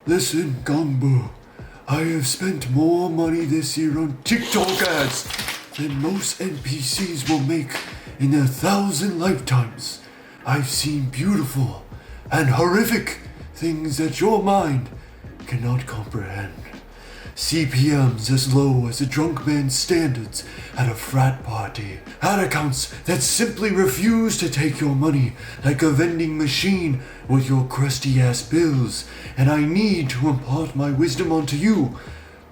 Listen, Gongbu, I have spent more money this year on TikTok ads than most NPCs will make in their 1,000 lifetimes. I've seen beautiful and horrific things that your mind cannot comprehend. CPMs as low as a drunk man's standards at a frat party. Ad accounts that simply refuse to take your money like a vending machine with your crusty ass bills. And I need to impart my wisdom onto you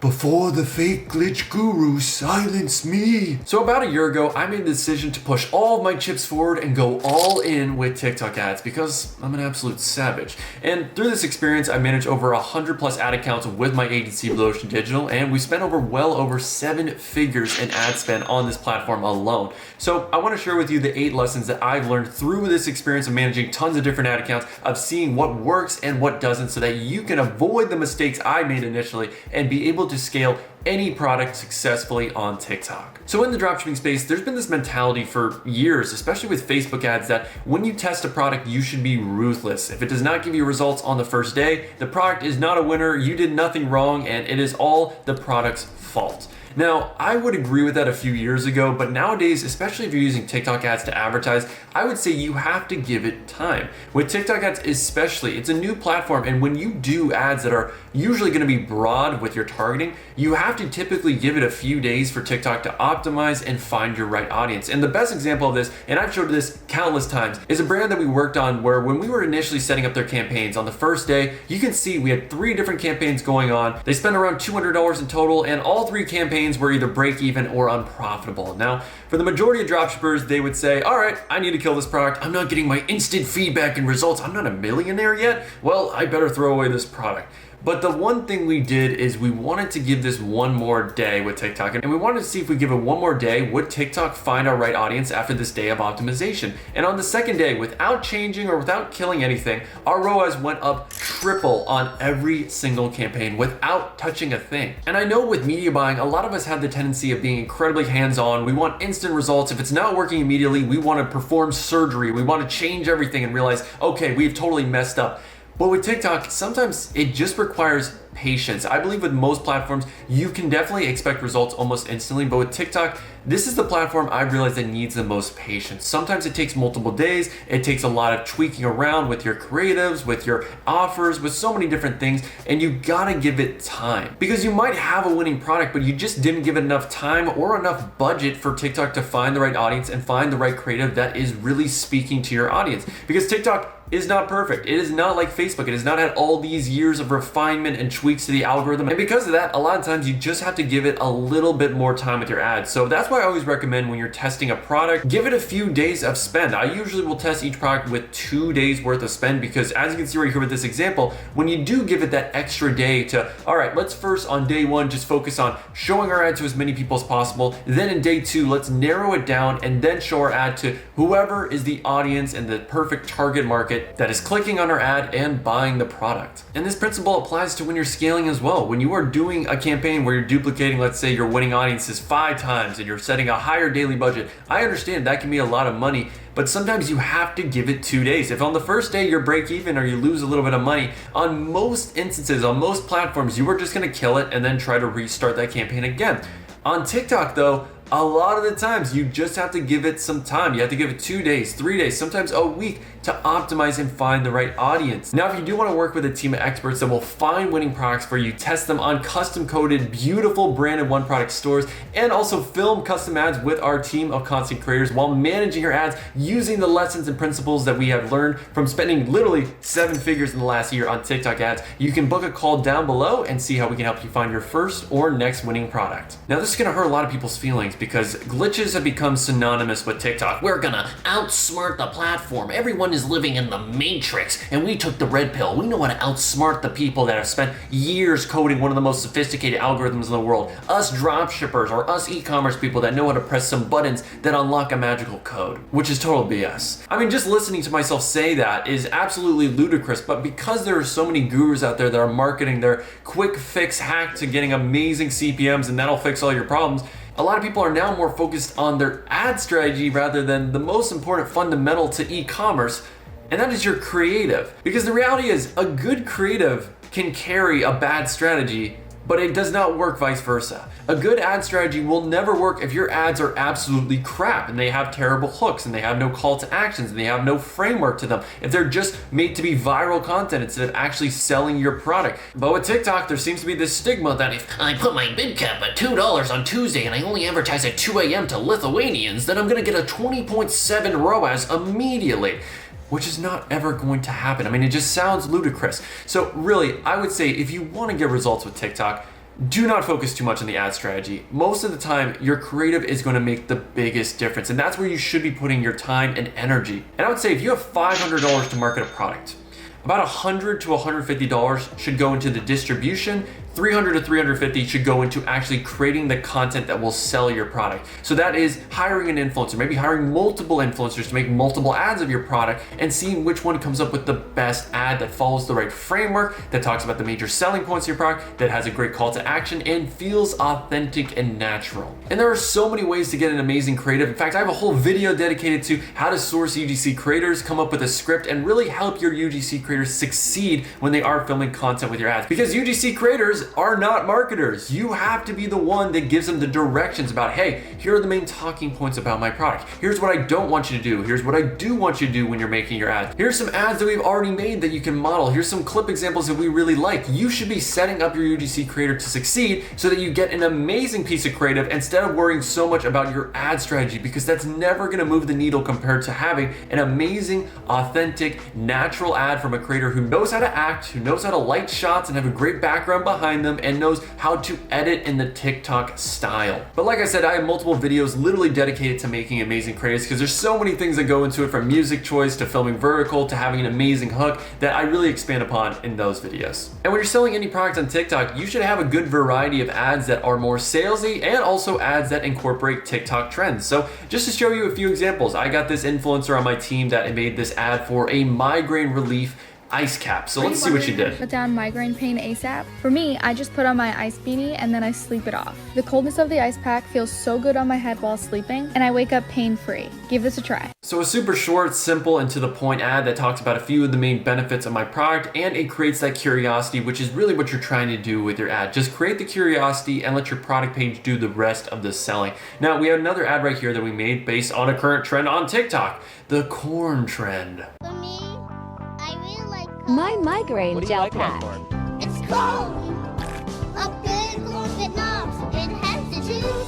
before the fake glitch guru silence me. So about a year ago, I made the decision to push all of my chips forward and go all in with TikTok ads because I'm an absolute savage. And through this experience, I managed over 100 plus ad accounts with my agency Blue Ocean Digital, and we spent well over 7 figures in ad spend on this platform alone. So I want to share with you the 8 lessons that I've learned through this experience of managing tons of different ad accounts, of seeing what works and what doesn't, so that you can avoid the mistakes I made initially and be able to scale any product successfully on TikTok. So in the dropshipping space, there's been this mentality for years, especially with Facebook ads, that when you test a product, you should be ruthless. If it does not give you results on the first day, the product is not a winner, you did nothing wrong, and it is all the product's fault. Now, I would agree with that a few years ago, but nowadays, especially if you're using TikTok ads to advertise, I would say you have to give it time. With TikTok ads especially, it's a new platform, and when you do ads that are usually gonna be broad with your targeting, you have to typically give it a few days for TikTok to optimize and find your right audience. And the best example of this, and I've showed this countless times, is a brand that we worked on where when we were initially setting up their campaigns on the first day, you can see we had 3 different campaigns going on. They spent around $200 in total, and all 3 campaigns were either break even or unprofitable. Now, for the majority of dropshippers, they would say, all right, I need to kill this product. I'm not getting my instant feedback and results. I'm not a millionaire yet. Well, I better throw away this product. But the one thing we did is we wanted to give this one more day with TikTok, and we wanted to see if we give it one more day, would TikTok find our right audience after this day of optimization? And on the second day, without changing or without killing anything, our ROAS went up triple on every single campaign without touching a thing. And I know with media buying, a lot of us have the tendency of being incredibly hands-on. We want instant results. If it's not working immediately, we want to perform surgery. We want to change everything and realize, okay, we've totally messed up. But with TikTok, sometimes it just requires patience. I believe with most platforms, you can definitely expect results almost instantly, but with TikTok, this is the platform I've realized that needs the most patience. Sometimes it takes multiple days, it takes a lot of tweaking around with your creatives, with your offers, with so many different things, and you gotta give it time. Because you might have a winning product, but you just didn't give it enough time or enough budget for TikTok to find the right audience and find the right creative that is really speaking to your audience. Because TikTok is not perfect. It is not like Facebook. It has not had all these years of refinement and tweaks to the algorithm. And because of that, a lot of times you just have to give it a little bit more time with your ads. So that's why I always recommend when you're testing a product, give it a few days of spend. I usually will test each product with 2 days worth of spend because as you can see right here with this example, when you do give it that extra day to, all right, let's first on day 1, just focus on showing our ad to as many people as possible. Then in day 2, let's narrow it down and then show our ad to whoever is the audience and the perfect target market that is clicking on our ad and buying the product. And this principle applies to when you're scaling as well. When you are doing a campaign where you're duplicating, let's say your winning audiences 5 times and you're setting a higher daily budget, I understand that can be a lot of money, but sometimes you have to give it 2 days. If on the first day you're break even or you lose a little bit of money, on most instances, on most platforms, you are just gonna kill it and then try to restart that campaign again. On TikTok though, a lot of the times you just have to give it some time. You have to give it 2 days, 3 days, sometimes a week to optimize and find the right audience. Now, if you do want to work with a team of experts that will find winning products for you, test them on custom coded, beautiful branded one product stores, and also film custom ads with our team of content creators while managing your ads using the lessons and principles that we have learned from spending literally 7 figures in the last year on TikTok ads, you can book a call down below and see how we can help you find your first or next winning product. Now, this is going to hurt a lot of people's feelings because glitches have become synonymous with TikTok. We're gonna outsmart the platform. Everyone is living in the matrix, and we took the red pill. We know how to outsmart the people that have spent years coding one of the most sophisticated algorithms in the world. Us dropshippers or us e-commerce people that know how to press some buttons that unlock a magical code, which is total BS. I mean, just listening to myself say that is absolutely ludicrous, but because there are so many gurus out there that are marketing their quick fix hack to getting amazing CPMs and that'll fix all your problems, a lot of people are now more focused on their ad strategy rather than the most important fundamental to e-commerce, and that is your creative. Because the reality is, a good creative can carry a bad strategy, but it does not work vice versa. A good ad strategy will never work if your ads are absolutely crap and they have terrible hooks and they have no call to actions and they have no framework to them. If they're just made to be viral content instead of actually selling your product. But with TikTok, there seems to be this stigma that if I put my bid cap at $2 on Tuesday and I only advertise at 2 a.m. to Lithuanians, then I'm gonna get a 20.7 ROAS immediately. which is not ever going to happen. I mean, it just sounds ludicrous. So really, I would say if you want to get results with TikTok, do not focus too much on the ad strategy. Most of the time, your creative is going to make the biggest difference, and that's where you should be putting your time and energy. And I would say if you have $500 to market a product, about $100 to $150 should go into the distribution. $300 to $350 should go into actually creating the content that will sell your product. So that is hiring an influencer, maybe hiring multiple influencers to make multiple ads of your product and seeing which one comes up with the best ad that follows the right framework, that talks about the major selling points of your product, that has a great call to action and feels authentic and natural. And there are so many ways to get an amazing creative. In fact, I have a whole video dedicated to how to source UGC creators, come up with a script, and really help your UGC creators succeed when they are filming content with your ads. Because UGC creators are not marketers. You have to be the one that gives them the directions about, hey, here are the main talking points about my product. Here's what I don't want you to do. Here's what I do want you to do when you're making your ads. Here's some ads that we've already made that you can model. Here's some clip examples that we really like. You should be setting up your UGC creator to succeed so that you get an amazing piece of creative instead of worrying so much about your ad strategy, because that's never gonna move the needle compared to having an amazing, authentic, natural ad from a creator who knows how to act, who knows how to light shots and have a great background behind them, and knows how to edit in the TikTok style. But like I said, I have multiple videos literally dedicated to making amazing creatives because there's so many things that go into it, from music choice to filming vertical to having an amazing hook, that I really expand upon in those videos. And when you're selling any product on TikTok, you should have a good variety of ads that are more salesy and also ads that incorporate TikTok trends. So just to show you a few examples, I got this influencer on my team that made this ad for a migraine relief ice cap. So let's see what she did. Put down migraine pain ASAP. For me, I just put on my ice beanie and then I sleep it off. The coldness of the ice pack feels so good on my head while sleeping, and I wake up pain-free. Give this a try. So a super short, simple, and to the point ad that talks about a few of the main benefits of my product, and it creates that curiosity, which is really what you're trying to do with your ad. Just create the curiosity and let your product page do the rest of the selling. Now we have another ad right here that we made based on a current trend on TikTok, the corn trend. For me, I really like My migraine gel pack. It's cold. A big corn that knobs. It has the juice.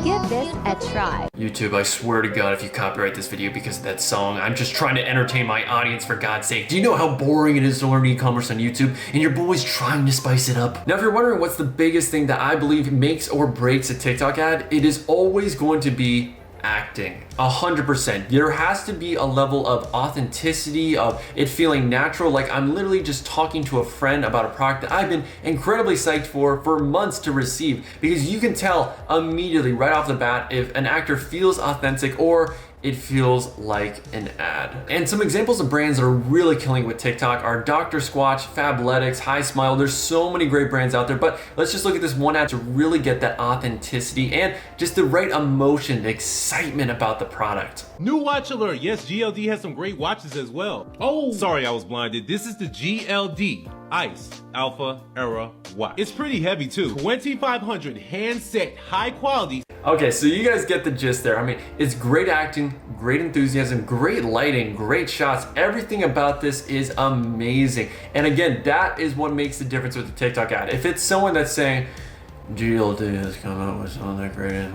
Give this a try. YouTube, I swear to God, if you copyright this video because of that song, I'm just trying to entertain my audience, for God's sake. Do you know how boring it is to learn e-commerce on YouTube? And your boy's trying to spice it up. Now, if you're wondering what's the biggest thing that I believe makes or breaks a TikTok ad, it is always going to be acting. 100%. There has to be a level of authenticity, of it feeling natural, like I'm literally just talking to a friend about a product that I've been incredibly psyched for months to receive, because you can tell immediately right off the bat if an actor feels authentic or it feels like an ad. And some examples of brands that are really killing with TikTok are Dr. Squatch, Fabletics, High Smile. There's so many great brands out there, but let's just look at this one ad to really get that authenticity and just the right emotion, the excitement about the product. New watch alert. Yes, GLD has some great watches as well. Oh, sorry, I was blinded. This is the GLD Ice Alpha Era watch. It's pretty heavy too. 2,500 hand set, high quality. Okay, so you guys get the gist there. I mean, it's great acting, great enthusiasm, great lighting, great shots. Everything about this is amazing. And again, that is what makes the difference with the TikTok ad. If it's someone that's saying, GLD has come up with some of the greatest,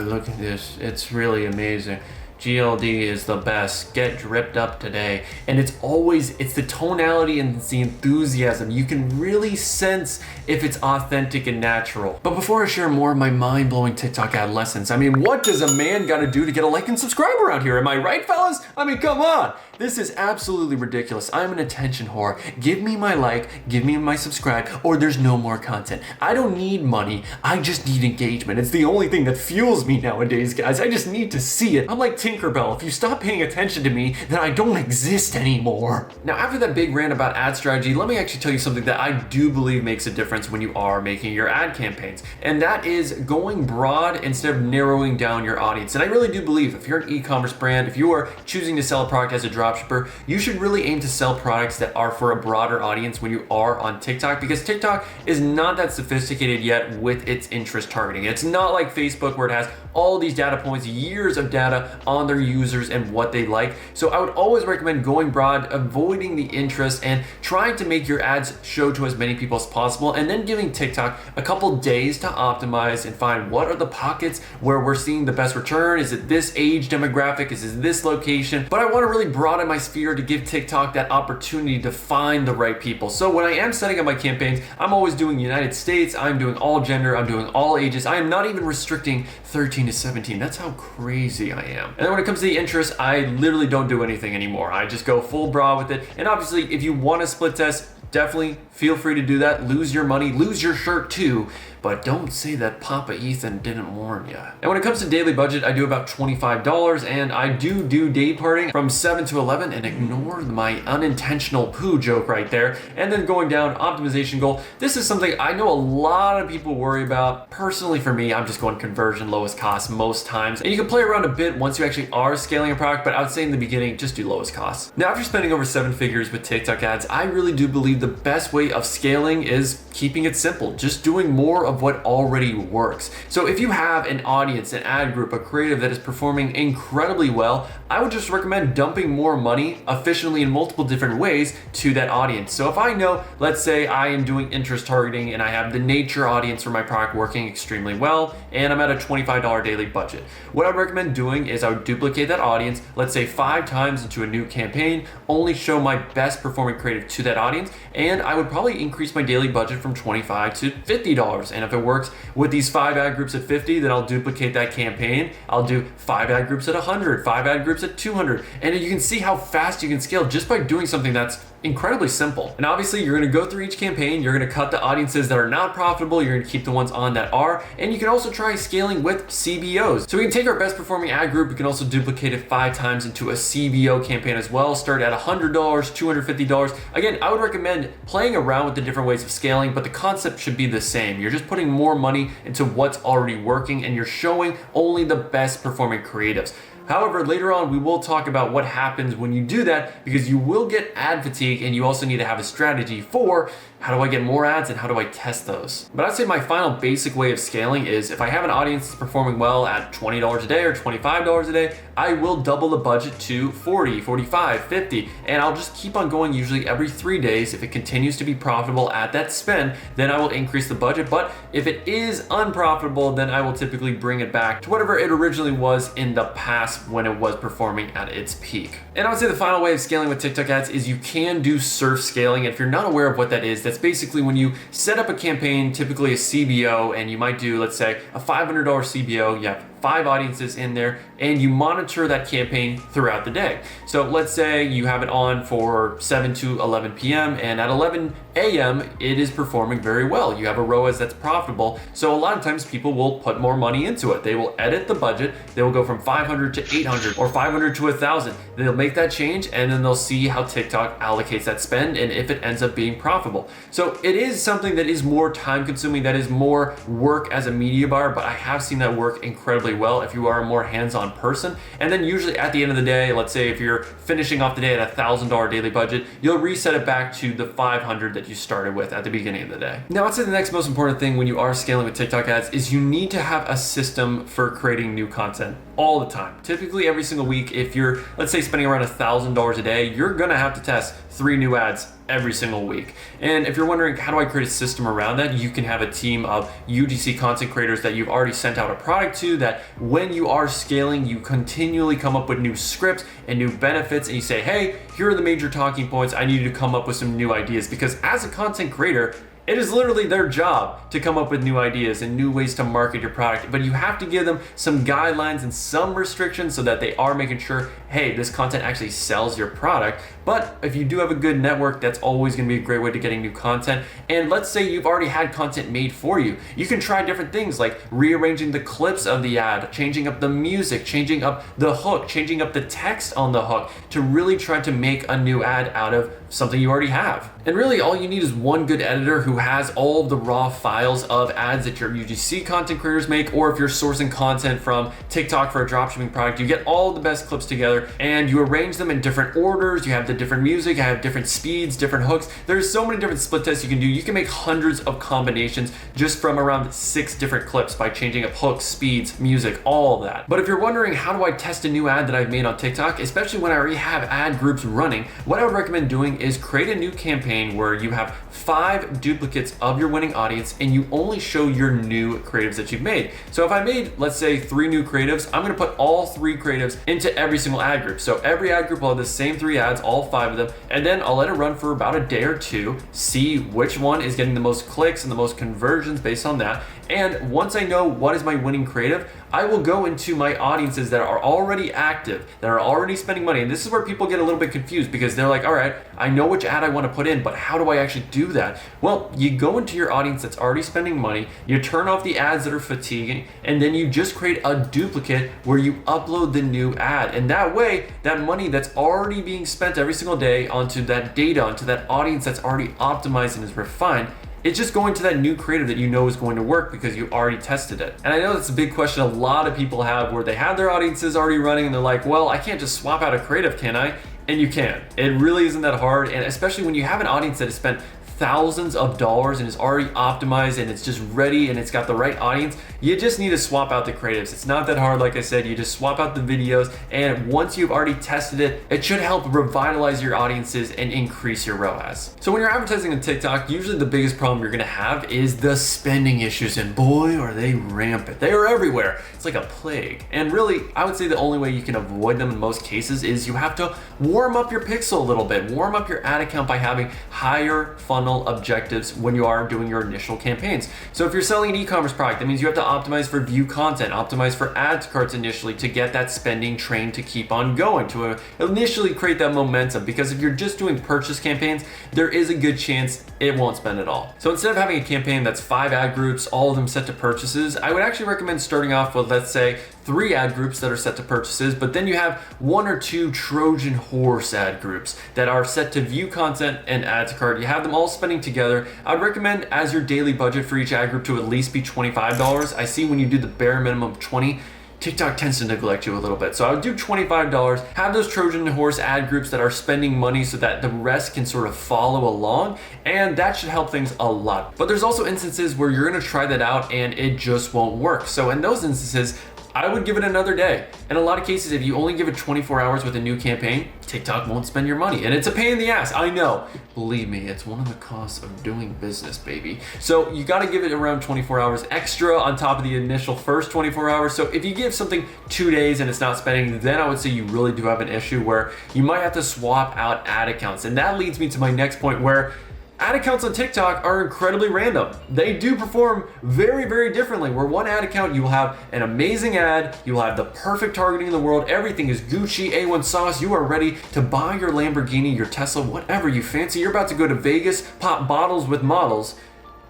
look at this, it's really amazing. GLD is the best. Get dripped up today. And it's the tonality and it's the enthusiasm. You can really sense if it's authentic and natural. But before I share more of my mind-blowing TikTok ad lessons, I mean, what does a man gotta do to get a like and subscribe around here? Am I right, fellas? I mean, come on. This is absolutely ridiculous. I'm an attention whore. Give me my like, give me my subscribe, or there's no more content. I don't need money. I just need engagement. It's the only thing that fuels me nowadays, guys. I just need to see it. I'm like Tinkerbell. If you stop paying attention to me, then I don't exist anymore. Now, after that big rant about ad strategy, let me actually tell you something that I do believe makes a difference when you are making your ad campaigns. And that is going broad instead of narrowing down your audience. And I really do believe if you're an e-commerce brand, if you are choosing to sell a product as a dropshipper, you should really aim to sell products that are for a broader audience when you are on TikTok, because TikTok is not that sophisticated yet with its interest targeting. It's not like Facebook where it has all these data points, years of data on their users and what they like. So I would always recommend going broad, avoiding the interest, and trying to make your ads show to as many people as possible, and then giving TikTok a couple days to optimize and find what are the pockets where we're seeing the best return. Is it this age demographic? Is it this location? But I want to really broaden my sphere to give TikTok that opportunity to find the right people. So when I am setting up my campaigns, I'm always doing United States, I'm doing all gender, I'm doing all ages. I am not even restricting 13 to 17. That's how crazy I am. And then when it comes to the interest, I literally don't do anything anymore. I just go full broad with it. And obviously, if you want to split test, definitely feel free to do that. Lose your money, lose your shirt too, but don't say that Papa Ethan didn't warn you. And when it comes to daily budget, I do about $25, and I do day parting from 7 to 11, and ignore my unintentional poo joke right there. And then going down, optimization goal. This is something I know a lot of people worry about. Personally for me, I'm just going conversion, lowest cost most times. And you can play around a bit once you actually are scaling a product, but I would say in the beginning, just do lowest cost. Now, after spending over 7 figures with TikTok ads, I really do believe the best way of scaling is keeping it simple, just doing more of what already works. So if you have an audience, an ad group, a creative that is performing incredibly well, I would just recommend dumping more money efficiently in multiple different ways to that audience. So if I know, let's say I am doing interest targeting and I have the nature audience for my product working extremely well, and I'm at a $25 daily budget, what I'd recommend doing is I would duplicate that audience, let's say 5 times into a new campaign, only show my best performing creative to that audience, and I would probably increase my daily budget from $25 to $50. And if it works with these 5 ad groups at 50, then I'll duplicate that campaign. I'll do 5 ad groups at 100, 5 ad groups at 200. And you can see how fast you can scale just by doing something that's incredibly simple. And obviously you're gonna go through each campaign, you're gonna cut the audiences that are not profitable, you're gonna keep the ones on that are, and you can also try scaling with CBOs. So we can take our best performing ad group, we can also duplicate it 5 times into a CBO campaign as well, start at $100, $250. Again, I would recommend playing around with the different ways of scaling, but the concept should be the same. You're just putting more money into what's already working, and you're showing only the best performing creatives. However, later on, we will talk about what happens when you do that, because you will get ad fatigue, and you also need to have a strategy for how do I get more ads and how do I test those. But I'd say my final basic way of scaling is if I have an audience that's performing well at $20 a day or $25 a day, I will double the budget to 40, 45, 50, and I'll just keep on going usually every 3 days. If it continues to be profitable at that spend, then I will increase the budget. But if it is unprofitable, then I will typically bring it back to whatever it originally was in the past when it was performing at its peak. And I would say the final way of scaling with TikTok ads is you can do surf scaling. If you're not aware of what that is, that's basically when you set up a campaign, typically a CBO, and you might do, let's say, a $500 CBO, you have 5 audiences in there, and you monitor that campaign throughout the day. So let's say you have it on for 7 to 11 p.m. and at 11 a.m. it is performing very well. You have a ROAS that's profitable. So a lot of times people will put more money into it. They will edit the budget. They will go from 500 to 800 or 500 to 1,000. They'll make that change, and then they'll see how TikTok allocates that spend and if it ends up being profitable. So it is something that is more time consuming, that is more work as a media buyer, but I have seen that work incredibly well if you are a more hands-on person. And then usually at the end of the day, let's say if you're finishing off the day at $1,000 daily budget, you'll reset it back to the 500 that you started with at the beginning of the day. Now, I'd say the next most important thing when you are scaling with TikTok ads is you need to have a system for creating new content all the time. Typically every single week, if you're, let's say, spending around $1,000 a day, you're gonna have to test 3 new ads every single week. And if you're wondering, how do I create a system around that? You can have a team of UGC content creators that you've already sent out a product to, that when you are scaling, you continually come up with new scripts and new benefits, and you say, hey, here are the major talking points. I need you to come up with some new ideas, because as a content creator, it is literally their job to come up with new ideas and new ways to market your product, but you have to give them some guidelines and some restrictions so that they are making sure, hey, this content actually sells your product. But if you do have a good network, that's always gonna be a great way to getting new content. And let's say you've already had content made for you. You can try different things like rearranging the clips of the ad, changing up the music, changing up the hook, changing up the text on the hook to really try to make a new ad out of something you already have. And really all you need is one good editor who has all of the raw files of ads that your UGC content creators make, or if you're sourcing content from TikTok for a dropshipping product, you get all the best clips together and you arrange them in different orders. You have the different music, you have different speeds, different hooks. There's so many different split tests you can do. You can make hundreds of combinations just from around 6 different clips by changing up hooks, speeds, music, all of that. But if you're wondering how do I test a new ad that I've made on TikTok, especially when I already have ad groups running, what I would recommend doing is create a new campaign where you have 5 duplicates of your winning audience and you only show your new creatives that you've made. So if I made, let's say 3 new creatives, I'm gonna put all 3 creatives into every single ad group. So every ad group will have the same 3 ads, all 5 of them, and then I'll let it run for about a day or 2, see which one is getting the most clicks and the most conversions based on that. And once I know what is my winning creative, I will go into my audiences that are already active, that are already spending money. And this is where people get a little bit confused because they're like, all right, I know which ad I want to put in, but how do I actually do that? Well, you go into your audience that's already spending money, you turn off the ads that are fatiguing, and then you just create a duplicate where you upload the new ad. And that way, that money that's already being spent every single day onto that data, onto that audience that's already optimized and is refined, it's just going to that new creative that you know is going to work because you already tested it. And I know that's a big question a lot of people have where they have their audiences already running and they're like, well, I can't just swap out a creative, can I? And you can. It really isn't that hard. And especially when you have an audience that has spent thousands of dollars and is already optimized and it's just ready and it's got the right audience, you just need to swap out the creatives. It's not that hard. Like I said, you just swap out the videos, and once you've already tested it, it should help revitalize your audiences and increase your ROAS. So when you're advertising on TikTok, usually the biggest problem you're gonna have is the spending issues, and boy, are they rampant. They are everywhere. It's like a plague. And really, I would say the only way you can avoid them in most cases is you have to warm up your pixel a little bit, warm up your ad account by having higher funnel objectives when you are doing your initial campaigns. So if you're selling an e-commerce product, that means you have to optimize for view content, optimize for add to carts initially to get that spending train to keep on going, to initially create that momentum. Because if you're just doing purchase campaigns, there is a good chance it won't spend at all. So instead of having a campaign that's 5 ad groups, all of them set to purchases, I would actually recommend starting off with, let's say, 3 ad groups that are set to purchases, but then you have 1 or 2 Trojan horse ad groups that are set to view content and add to cart. You have them all spending together. I'd recommend as your daily budget for each ad group to at least be $25. I see when you do the bare minimum of 20, TikTok tends to neglect you a little bit. So I would do $25, have those Trojan horse ad groups that are spending money so that the rest can sort of follow along, and that should help things a lot. But there's also instances where you're gonna try that out and it just won't work. So in those instances, I would give it another day. In a lot of cases, if you only give it 24 hours with a new campaign, TikTok won't spend your money. And it's a pain in the ass, I know. Believe me, it's one of the costs of doing business, baby. So you gotta give it around 24 hours extra on top of the initial first 24 hours. So if you give something 2 days and it's not spending, then I would say you really do have an issue where you might have to swap out ad accounts. And that leads me to my next point, where ad accounts on TikTok are incredibly random. They do perform very, very differently. Where one ad account, you will have an amazing ad, you will have the perfect targeting in the world, everything is Gucci, A1 sauce, you are ready to buy your Lamborghini, your Tesla, whatever you fancy. You're about to go to Vegas, pop bottles with models,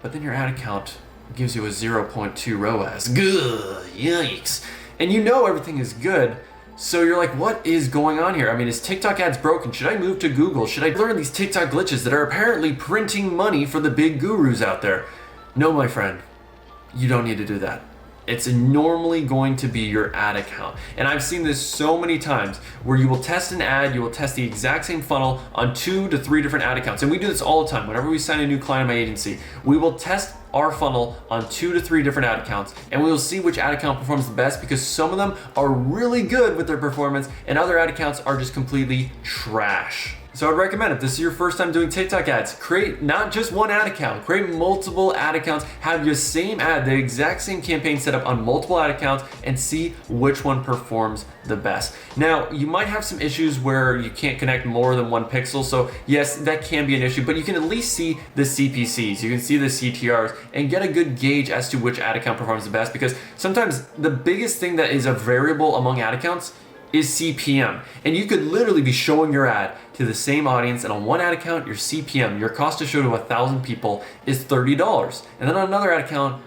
but then your ad account gives you a 0.2 ROAS. Good, yikes. And you know everything is good, so you're like, what is going on here? I mean, is TikTok ads broken? Should I move to Google? Should I learn these TikTok glitches that are apparently printing money for the big gurus out there? No, my friend, you don't need to do that. It's normally going to be your ad account. And I've seen this so many times where you will test an ad, you will test the exact same funnel on 2 to 3 different ad accounts. And we do this all the time. Whenever we sign a new client in my agency, we will test our funnel on 2 to 3 different ad accounts, and we will see which ad account performs the best, because some of them are really good with their performance and other ad accounts are just completely trash. So I'd recommend, if this is your first time doing TikTok ads, create not just one ad account, create multiple ad accounts, have your same ad, the exact same campaign set up on multiple ad accounts, and see which one performs the best. Now, you might have some issues where you can't connect more than 1 pixel, so yes, that can be an issue, but you can at least see the CPCs, you can see the CTRs, and get a good gauge as to which ad account performs the best, because sometimes the biggest thing that is a variable among ad accounts is CPM. And you could literally be showing your ad to the same audience, and on one ad account, your CPM, your cost to show to 1,000 people, is $30. And then on another ad account,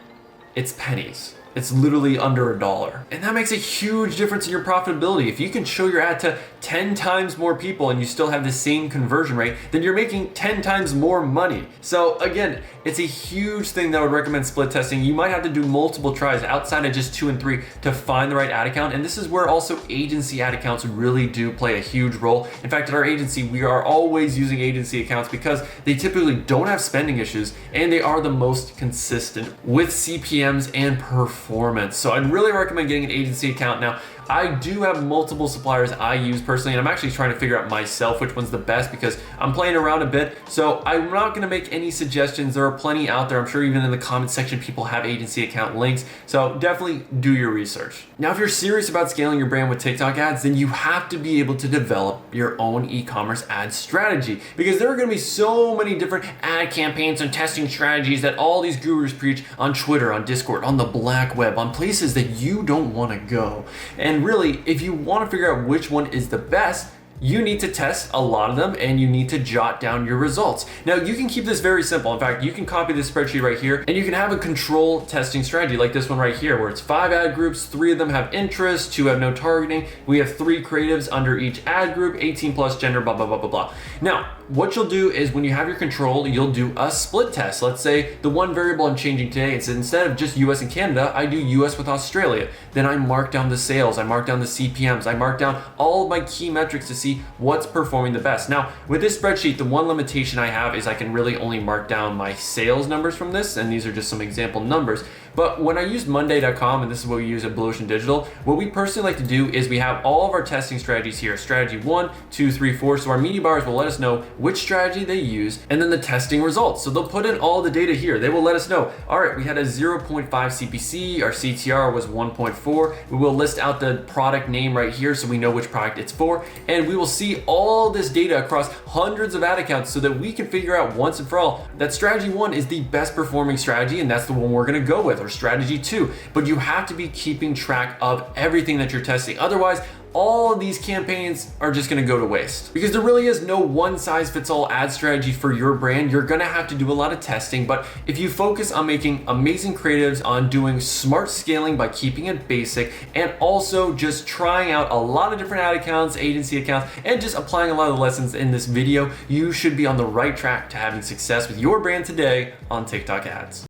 it's pennies. It's literally under $1. And that makes a huge difference in your profitability. If you can show your ad to 10 times more people and you still have the same conversion rate, then you're making 10 times more money. So again, it's a huge thing that I would recommend split testing. You might have to do multiple tries outside of just 2 and 3 to find the right ad account. And this is where also agency ad accounts really do play a huge role. In fact, at our agency, we are always using agency accounts because they typically don't have spending issues and they are the most consistent with CPMs and performance. So I'd really recommend getting an agency account. Now, I do have multiple suppliers I use personally, and I'm actually trying to figure out myself which one's the best because I'm playing around a bit. So I'm not gonna make any suggestions. There are plenty out there. I'm sure even in the comment section, people have agency account links. So definitely do your research. Now, if you're serious about scaling your brand with TikTok ads, then you have to be able to develop your own e-commerce ad strategy because there are gonna be so many different ad campaigns and testing strategies that all these gurus preach on Twitter, on Discord, on the black web, on places that you don't wanna go. And really, if you want to figure out which one is the best, you need to test a lot of them and you need to jot down your results. Now, you can keep this very simple. In fact, you can copy this spreadsheet right here and you can have a control testing strategy like this one right here, where it's 5 ad groups, 3 of them have interest, 2 have no targeting. We have 3 creatives under each ad group, 18 plus gender, blah, blah, blah, blah, blah. Now, what you'll do is when you have your control, you'll do a split test. Let's say the one variable I'm changing today is instead of just US and Canada, I do US with Australia. Then I mark down the sales, I mark down the CPMs, I mark down all of my key metrics to see what's performing the best. Now, with this spreadsheet, the one limitation I have is I can really only mark down my sales numbers from this, and these are just some example numbers. But when I use Monday.com, and this is what we use at Blue Ocean Digital, what we personally like to do is we have all of our testing strategies here. Strategy 1, 2, 3, 4. So our media buyers will let us know which strategy they use, and then the testing results. So they'll put in all the data here. They will let us know, all right, we had a 0.5 CPC, our CTR was 1.4. We will list out the product name right here so we know which product it's for, and we will see all this data across hundreds of ad accounts so that we can figure out once and for all that strategy 1 is the best performing strategy, and that's the one we're gonna go with. Strategy 2, but you have to be keeping track of everything that you're testing. Otherwise, all of these campaigns are just gonna go to waste because there really is no one size fits all ad strategy for your brand. You're gonna have to do a lot of testing, but if you focus on making amazing creatives, on doing smart scaling by keeping it basic, and also just trying out a lot of different ad accounts, agency accounts, and just applying a lot of the lessons in this video, you should be on the right track to having success with your brand today on TikTok ads.